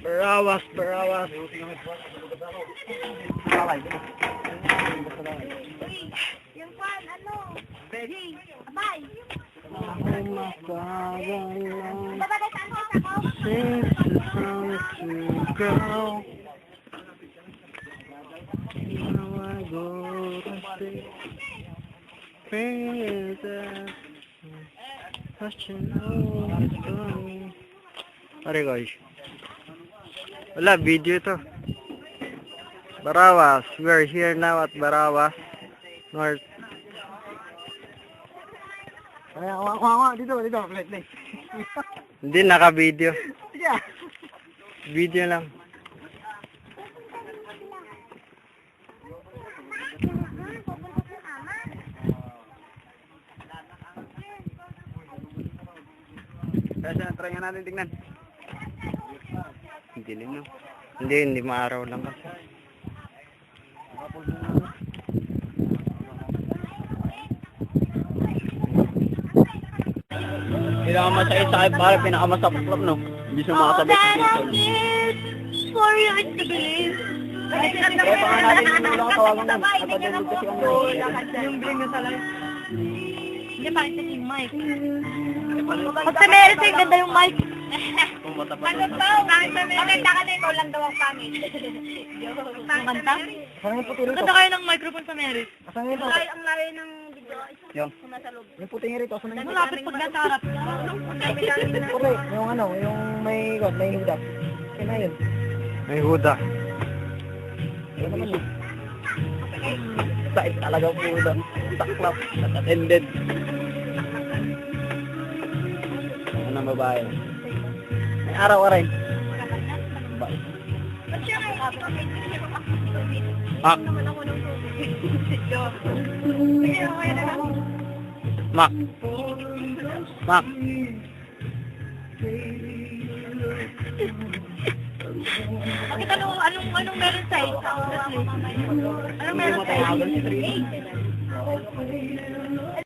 Barawas, barawas. Yung kwan, ano? Ready? Abay! Kumakagan Babagay saan ko ako? since the sun to go. Now I go to sleep. Princess, but you know it's funny. Sorry guys. Wala, video to. Barawas. We are here now at Barawas North. Ay, dito. Play. Hindi, naka-video. Video lang. Kaya try nga natin tingnan. Hindi no. Hindi maaraw lang kasi. Pinakamasakit para pinakamasaklap, no? Hindi siya makasabit sa dito. For you to believe. Kaya pa nga natin yung lang tawagan na. Napadalid kasi ang Yung bling na talaga. Hindi, bakit na yung mic? Pag sa meron yung ganda yung mic. Ano ba? Bakit sa meron? Maganda ka na, ikaw lang daw ang pangit. Ang kanta? Asan yung puti rito? Ganda kayo ng microphone sa merit. Asan yung puti? Ang layo ng video. Yung? Nasa loob. Yung puti nga rito. Asan yung puti? Malapit pag nasa harap. Puti. Yung ano, yung may huda. Kaya na yun. May huda. Yan naman yun. Sait talaga ang huda. Saklap. Not-attended. Ano ang babae? May araw ka rin. Mak. Mak. Mak. Bakit anong meron sa'yo? Anong meron sa'yo?